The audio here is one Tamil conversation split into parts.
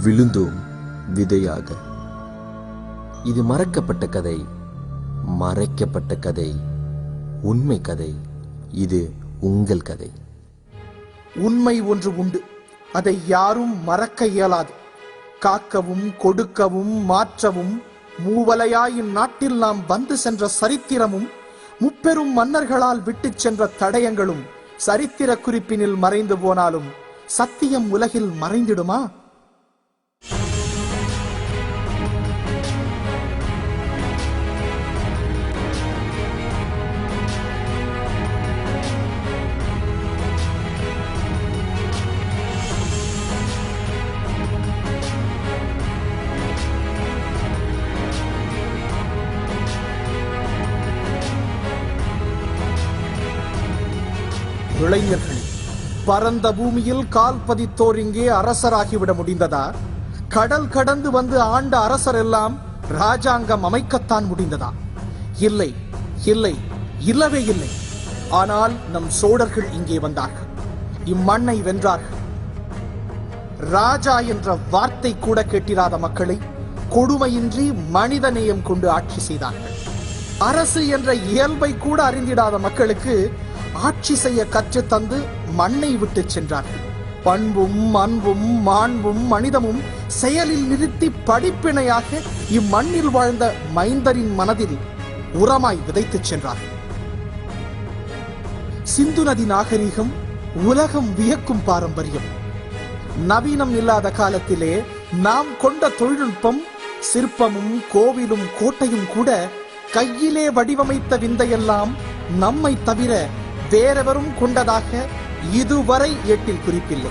விழுந்தோம் விதையாக. இது மறக்கப்பட்ட கதை, மறைக்கப்பட்ட கதை, உண்மை கதை. இது உங்கள் கதை. உண்மை ஒன்று உண்டு, அதை யாரும் மறக்க இயலாது. காக்கவும் கொடுக்கவும் மாற்றவும் மூவலையாயின் நாட்டில் நாம் வந்து சென்ற சரித்திரமும் முப்பெரும் மன்னர்களால் விட்டு சென்ற தடயங்களும் சரித்திர குறிப்பினில் மறைந்து போனாலும் சத்தியம் உலகில் மறைந்திடுமா? இளைஞர்களே, பரந்த பூமியில் கால் பதித்தோர் இங்கே அரசராகிவிட முடிந்ததா? கடல் கடந்து வந்து ஆண்ட அரசர் எல்லாம் ராஜாங்கம் அமைக்கத்தான் முடிந்ததா? இல்லை, இல்லை, இல்லவே இல்லை. ஆனால் நம் சோழர்கள் இங்கே வந்தார்கள், இம்மண்ணை வென்றார்கள். ராஜா என்ற வார்த்தை கூட கேட்டிராத மக்களை கொடுமையின்றி மனித நேயம் கொண்டு ஆட்சி செய்தார்கள். அரசு என்ற இயல்பை கூட அறிந்திடாத மக்களுக்கு ஆட்சி செய்ய கற்று தந்து மண்ணை விட்டு சென்றார்கள். பண்பும் அன்பும் மாண்பும் மனிதமும் செயலில் நிறுத்தி படிப்பினையாக இம்மண்ணில் வாழ்ந்த மைந்தரின் மனதில் உரமாய் விதைத்து சென்றார்கள். சிந்து நதி நாகரீகம் உலகம் வியக்கும் பாரம்பரியம். நவீனம் இல்லாத காலத்திலே நாம் கொண்ட தொழில்நுட்பம், சிற்பமும் கோவிலும் கோட்டையும் கூட கையிலே வடிவமைத்த விந்தையெல்லாம் நம்மை தவிர வேறெவரும் கொண்டதாக இதுவரை ஏட்டில் குறிப்பில்லை.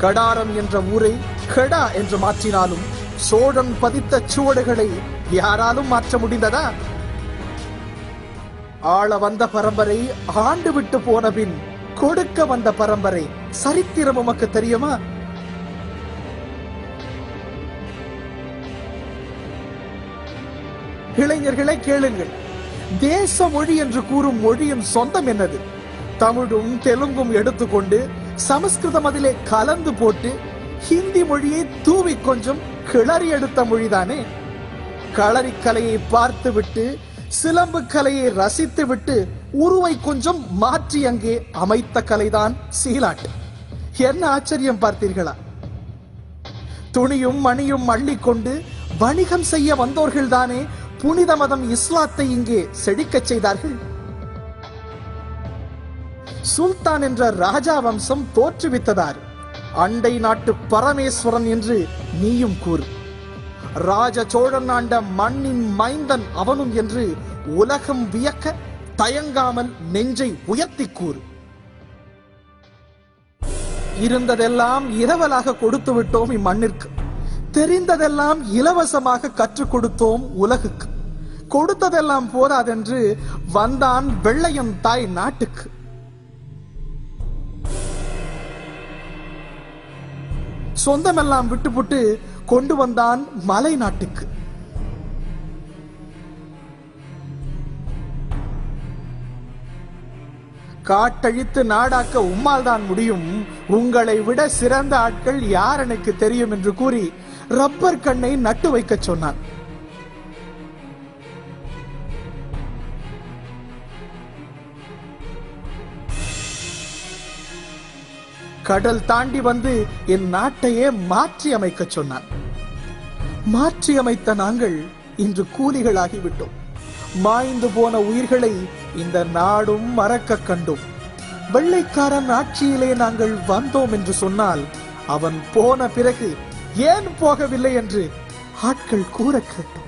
கடாரம் என்ற ஊரை கெடா என்று மாற்றினாலும் சோழன் பதித்த சுவடுகளை யாராலும் மாற்ற முடிந்ததா? ஆள வந்த பரம்பரை ஆண்டு விட்டு போன பின் கொடுக்க வந்த பரம்பரை சரித்திரம் உமக்கு தெரியுமா? இளைஞர்களை கேளுங்கள். தேச மொழி என்று கூறும் மொழியின் சொந்தம் என்னது? தமிழும் தெலுங்கும் எடுத்துக்கொண்டு சமஸ்கிருதம் அதிலே கலந்து போட்டு ஹிந்தி மொழியை தூவி கொஞ்சம் கிளறி எடுத்த மொழிதானே. களரிக்கலையை பார்த்து விட்டு சிலம்பு கலையை ரசித்து விட்டு உருவை கொஞ்சம் மாற்றி அங்கே அமைத்த கலைதான் சீலாட்டு. என்ன ஆச்சரியம் பார்த்தீர்களா? துணியும் மணியும் அள்ளிக்கொண்டு வணிகம் செய்ய வந்தோர்கள் தானே புனித மதம் இஸ்லாத்தை இங்கே செழிக்கச் செய்தார்கள். சுல்தான் என்ற ராஜா வம்சம் தோற்றுவித்ததார். அண்டை நாட்டு பரமேஸ்வரன் என்று நீயும் கூறு. ராஜ சோழன் ஆண்ட மண்ணின் மைந்தன் அவனும் என்று உலகம் வியக்க தயங்காமல் நெஞ்சை உயர்த்தி கூறு. இருந்ததெல்லாம் இரவலாக கொடுத்து விட்டோம் இம்மண்ணிற்கு. தெரிந்ததெல்லாம் இலவசமாக கற்றுக் கொடுத்தோம் உலகுக்கு. கொடுத்ததெல்லாம் போதாதென்று வந்தான் வெள்ளையன் தாய் நாட்டுக்கு. சொந்தமெல்லாம் விட்டுப்புட்டு கொண்டு வந்தான் மலை நாட்டுக்கு. காட்டழித்து நாடாக்க உம்மால் தான் முடியும். உங்களை விட சிறந்த ஆட்கள் யார் எனக்கு தெரியும் என்று கூறி ரப்பர் கண்ணை நட்டு வைக்க சொன்னான். கடல் தாண்டி வந்து என் நாட்டையே மாற்றி அமைக்க சொன்னான். மாற்றி அமைத்த நாங்கள் இன்று கூலிகளாகிவிட்டோம். மாய்ந்து போன உயிர்களை இந்த நாடும் மறக்க கண்டும். வெள்ளைக்காரன் ஆட்சியிலே நாங்கள் வந்தோம் என்று சொன்னால் அவன் போன பிறகு ஏன் போகவில்லை என்று ஆட்கள் கூற கேட்டோம்.